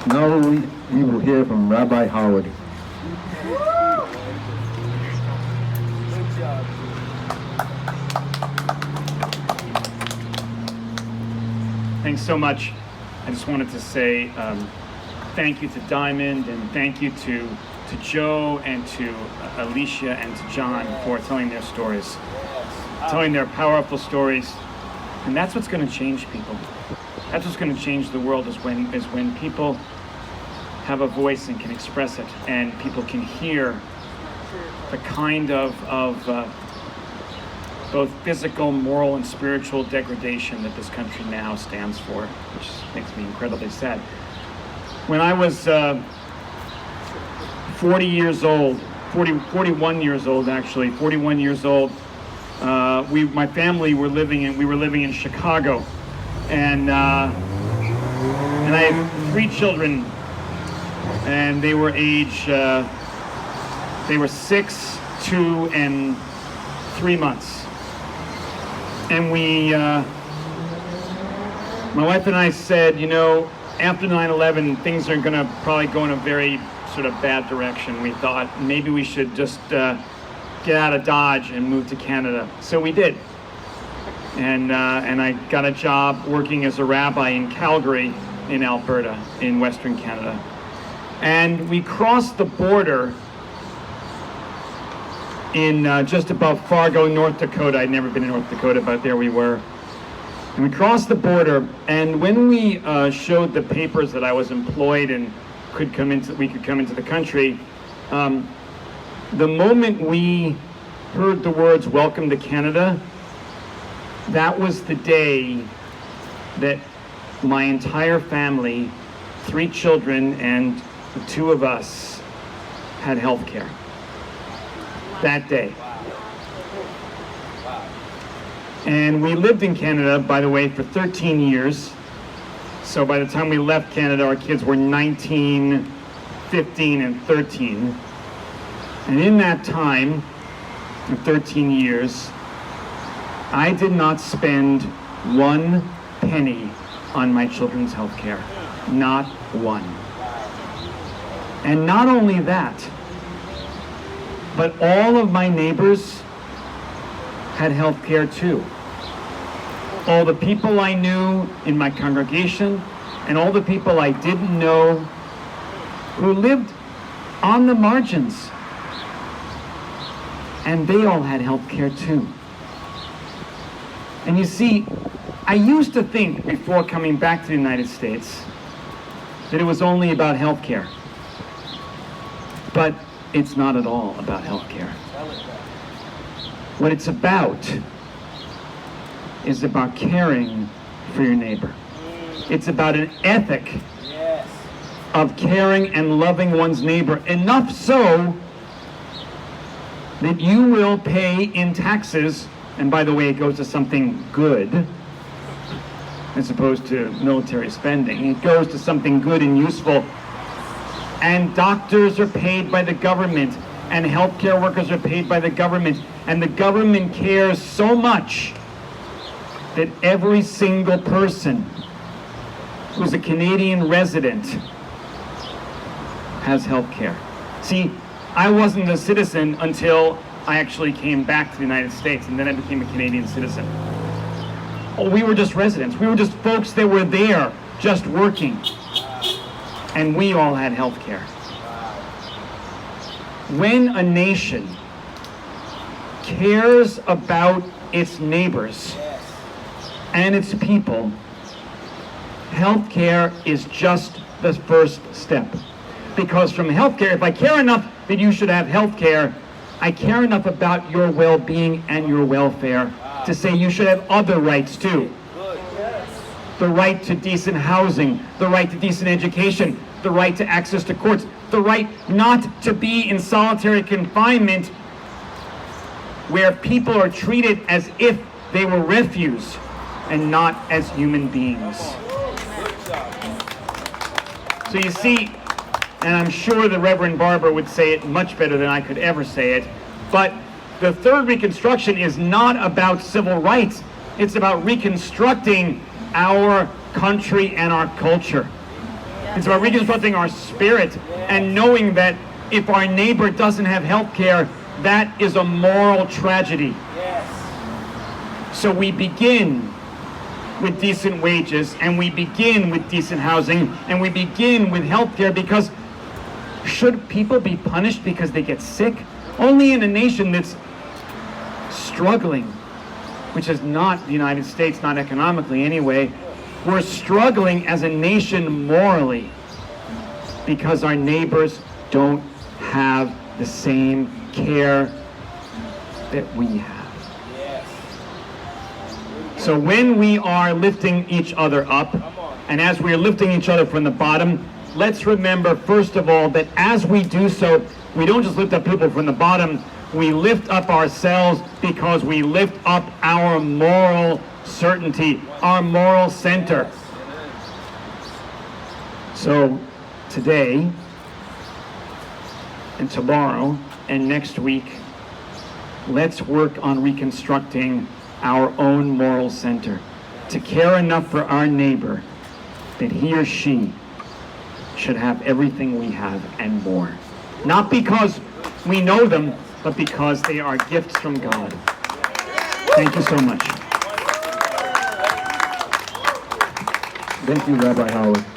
Now we will hear from Rabbi Howard. Thanks so much. I just wanted to say thank you to Diamond, and thank you to Joe and to Alicia and to John for telling their stories, telling their powerful stories. And that's what's going to change people. That's what's going to change the world, is when people have a voice and can express it, and people can hear the kind of both physical, moral, and spiritual degradation that this country now stands for, which makes me incredibly sad. When I was 41 years old, my family we were living in Chicago, and I had 3 children, and they were 6, 2, and 3 months. And my wife and I said, after 9/11, things are going to probably go in a very sort of bad direction. We thought maybe we should just get out of Dodge and move to Canada. So we did. And I got a job working as a rabbi in Calgary, in Alberta, in Western Canada. And we crossed the border in just above Fargo, North Dakota. I'd never been in North Dakota, but there we were. And we crossed the border, and when we showed the papers that I was employed and we could come into the country, the moment we heard the words "Welcome to Canada," that was the day that my entire family, 3 children and the 2 of us, had health care. That day. And we lived in Canada, by the way, for 13 years. So by the time we left Canada, our kids were 19, 15, and 13. And in that time, of 13 years, I did not spend 1 penny on my children's health care. Not 1. And not only that, but all of my neighbors had health care too. All the people I knew in my congregation and all the people I didn't know who lived on the margins. And they all had health care too. And you see, I used to think before coming back to the United States that it was only about health care. But it's not at all about health care. What it's about is about caring for your neighbor. It's about an ethic of caring and loving one's neighbor, enough so that you will pay in taxes, and by the way, it goes to something good as opposed to military spending. It goes to something good and useful. And doctors are paid by the government, and healthcare workers are paid by the government, and the government cares so much that every single person who's a Canadian resident has health care. See, I wasn't a citizen until I actually came back to the United States, and then I became a Canadian citizen. Oh, we were just residents. We were just folks that were there, just working. And we all had health care. When a nation cares about its neighbors and its people, health care is just the first step. Because from health care, if I care enough that you should have health care, I care enough about your well-being and your welfare to say you should have other rights too. The right to decent housing, the right to decent education, the right to access to courts, the right not to be in solitary confinement where people are treated as if they were refuse and not as human beings. So you see, and I'm sure the Reverend Barber would say it much better than I could ever say it, but the third Reconstruction is not about civil rights. It's about reconstructing our country and our culture. It's about reconstructing our spirit and knowing that if our neighbor doesn't have health care, that is a moral tragedy. So we begin with decent wages, and we begin with decent housing, and we begin with health care, because should people be punished because they get sick? Only in a nation that's struggling, which is not the United States, not economically anyway. We're struggling as a nation morally because our neighbors don't have the same care that we have. So when we are lifting each other up, and as we are lifting each other from the bottom, let's remember, first of all, that as we do so, we don't just lift up people from the bottom, we lift up ourselves because we lift up our moral certainty, our moral center. So today and tomorrow and next week, let's work on reconstructing our own moral center, to care enough for our neighbor that he or she should have everything we have and more. Not because we know them, but because they are gifts from God. Thank you so much. Thank you, Rabbi Howard.